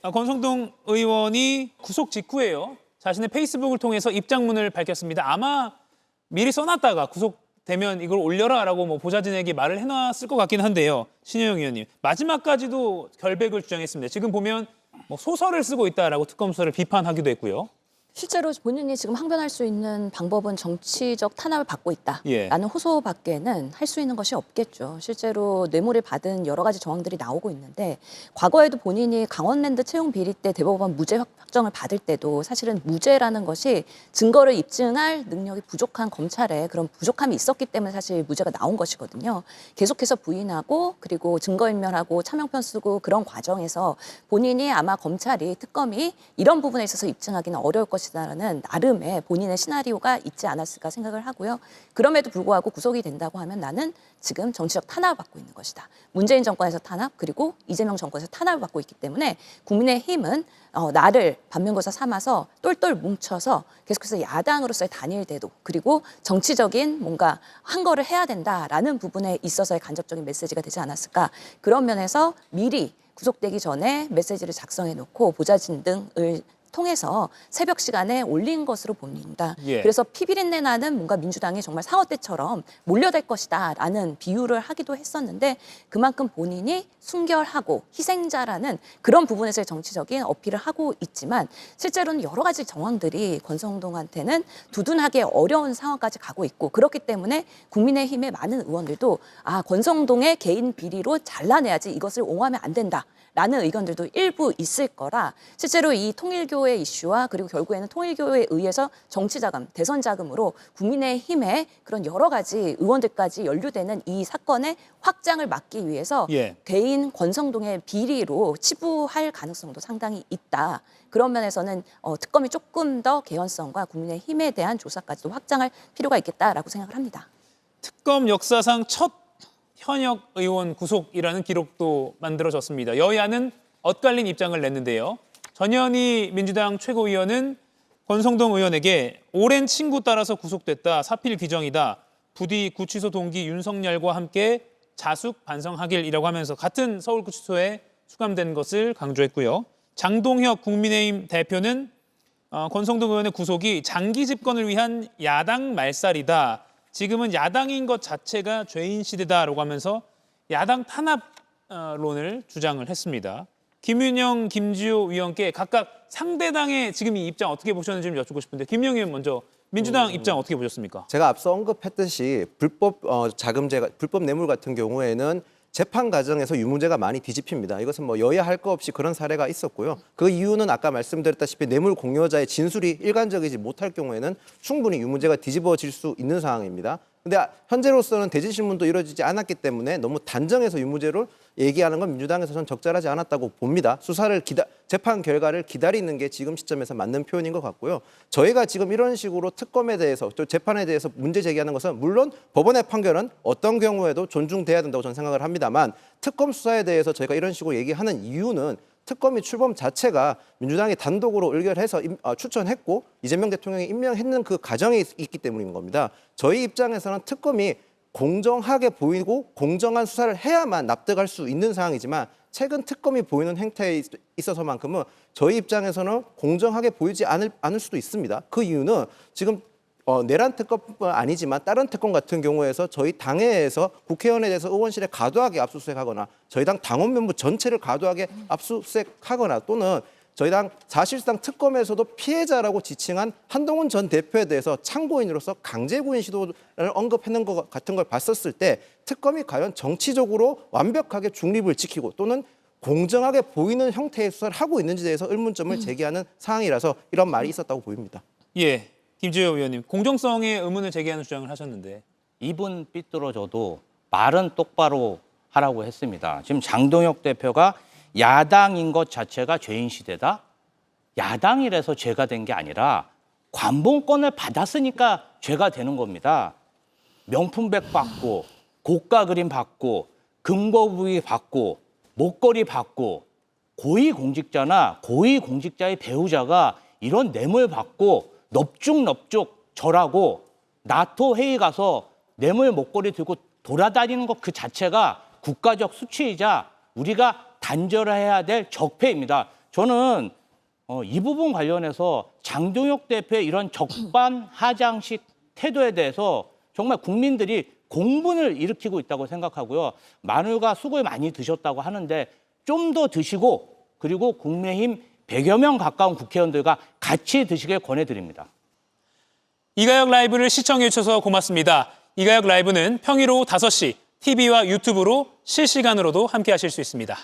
권성동 의원이 구속 직후에요. 자신의 페이스북을 통해서 입장문을 밝혔습니다. 아마 미리 써놨다가 구속되면 이걸 올려라라고 뭐 보좌진에게 말을 해놨을 것 같긴 한데요. 신효영 의원님. 마지막까지도 결백을 주장했습니다. 지금 보면 뭐 소설을 쓰고 있다라고 특검 수사를 비판하기도 했고요. 실제로 본인이 지금 항변할 수 있는 방법은 정치적 탄압을 받고 있다라는 호소밖에는 할 수 있는 것이 없겠죠. 실제로 뇌물을 받은 여러 가지 정황들이 나오고 있는데 과거에도 본인이 강원랜드 채용 비리 때 대법원 무죄 확정을 받을 때도 사실은 무죄라는 것이 증거를 입증할 능력이 부족한 검찰에 그런 부족함이 있었기 때문에 사실 무죄가 나온 것이거든요. 계속해서 부인하고 그리고 증거인멸하고 차명편 쓰고 그런 과정에서 본인이 아마 검찰이 특검이 이런 부분에 있어서 입증하기는 어려울 것이다라는 나름의 본인의 시나리오가 있지 않았을까 생각을 하고요. 그럼에도 불구하고 구속이 된다고 하면 나는 지금 정치적 탄압을 받고 있는 것이다. 문재인 정권에서 탄압 그리고 이재명 정권에서 탄압을 받고 있기 때문에 국민의힘은 나를 반면교사 삼아서 똘똘 뭉쳐서 계속해서 야당으로서의 단일 대도 그리고 정치적인 뭔가 한 거를 해야 된다라는 부분에 있어서의 간접적인 메시지가 되지 않았을까. 그런 면에서 미리 구속되기 전에 메시지를 작성해 놓고 보좌진 등을 통해서 새벽 시간에 올린 것으로 봅니다. 그래서 피비린내 나는 뭔가 민주당이 정말 상어 떼처럼 몰려들 것이다라는 비유를 하기도 했었는데 그만큼 본인이 순결하고 희생자라는 그런 부분에서의 정치적인 어필을 하고 있지만 실제로는 여러 가지 정황들이 권성동한테는 두둔하기 어려운 상황까지 가고 있고 그렇기 때문에 국민의힘의 많은 의원들도 권성동의 개인 비리로 잘라내야지 이것을 옹호하면 안 된다. 라는 의견들도 일부 있을 거라 실제로 이 통일교회 이슈와 그리고 결국에는 통일교회에 의해서 정치자금, 대선자금으로 국민의힘의 그런 여러 가지 의원들까지 연루되는 이 사건의 확장을 막기 위해서 개인 권성동의 비리로 치부할 가능성도 상당히 있다. 그런 면에서는 특검이 조금 더 개연성과 국민의힘에 대한 조사까지도 확장할 필요가 있겠다라고 생각을 합니다. 특검 역사상 첫 현역 의원 구속이라는 기록도 만들어졌습니다. 여야는 엇갈린 입장을 냈는데요. 전현희 민주당 최고위원은 권성동 의원에게 오랜 친구 따라서 구속됐다. 사필 규정이다. 부디 구치소 동기 윤석열과 함께 자숙 반성하길이라고 하면서 같은 서울구치소에 수감된 것을 강조했고요. 장동혁 국민의힘 대표는 권성동 의원의 구속이 장기 집권을 위한 야당 말살이다. 지금은 야당인 것 자체가 죄인 시대다라고 하면서 야당 탄압론을 주장을 했습니다. 김윤영, 김지호 위원께 각각 상대당의 지금 이 입장 어떻게 보셨는지 좀 여쭙고 싶은데 김윤영 의원 먼저 민주당 입장 어떻게 보셨습니까? 제가 앞서 언급했듯이 불법 자금제, 불법 뇌물 같은 경우에는 재판 과정에서 유무죄가 많이 뒤집힙니다. 이것은 뭐 여야 할 거 없이 그런 사례가 있었고요. 그 이유는 아까 말씀드렸다시피 뇌물 공여자의 진술이 일관적이지 못할 경우에는 충분히 유무죄가 뒤집어질 수 있는 상황입니다. 근데 현재로서는 대질 신문도 이루어지지 않았기 때문에 너무 단정해서 유무죄를 얘기하는 건 민주당에서 전 적절하지 않았다고 봅니다. 재판 결과를 기다리는 게 지금 시점에서 맞는 표현인 것 같고요. 저희가 지금 이런 식으로 특검에 대해서 또 재판에 대해서 문제 제기하는 것은 물론 법원의 판결은 어떤 경우에도 존중돼야 된다고 저는 생각을 합니다만 특검 수사에 대해서 저희가 이런 식으로 얘기하는 이유는 특검이 출범 자체가 민주당이 단독으로 의결해서 추천했고 이재명 대통령이 임명했는 그 과정에 있기 때문인 겁니다. 저희 입장에서는 특검이 공정하게 보이고 공정한 수사를 해야만 납득할 수 있는 상황이지만 최근 특검이 보이는 행태에 있어서만큼은 저희 입장에서는 공정하게 보이지 않을 수도 있습니다. 그 이유는 지금 내란 특검뿐 아니지만 다른 특검 같은 경우에서 저희 당내에서 국회의원에 대해서 의원실에 과도하게 압수수색하거나 저희 당 당원 명부 전체를 과도하게 압수수색하거나 또는 저희 당 사실상 특검에서도 피해자라고 지칭한 한동훈 전 대표에 대해서 참고인으로서 강제구인 시도를 언급하는 것 같은 걸 봤었을 때 특검이 과연 정치적으로 완벽하게 중립을 지키고 또는 공정하게 보이는 형태의 수사를 하고 있는지에 대해서 의문점을 제기하는 상황이라서 이런 말이 있었다고 보입니다. 예, 김지호 의원님 공정성에 의문을 제기하는 주장을 하셨는데 입은 삐뚤어져도 말은 똑바로 하라고 했습니다. 지금 장동혁 대표가 야당인 것 자체가 죄인 시대다? 야당이라서 죄가 된 게 아니라 관봉권을 받았으니까 죄가 되는 겁니다. 명품백 받고 고가 그림 받고 금고 부위 받고 목걸이 받고 고위공직자나 고위공직자의 배우자가 이런 뇌물 받고 넙죽넙죽 절하고 나토 회의 가서 뇌물 목걸이 들고 돌아다니는 것 그 자체가 국가적 수치이자 우리가 단절해야 될 적폐입니다. 저는 이 부분 관련해서 장동혁 대표의 이런 적반하장식 태도에 대해서 정말 국민들이 공분을 일으키고 있다고 생각하고요. 마늘과 쑥을 많이 드셨다고 하는데 좀 더 드시고 그리고 국민의힘 100여 명 가까운 국회의원들과 같이 드시길 권해드립니다. 이가혁 라이브를 시청해 주셔서 고맙습니다. 이가혁 라이브는 평일 오후 5시 TV와 유튜브로 실시간으로도 함께 하실 수 있습니다.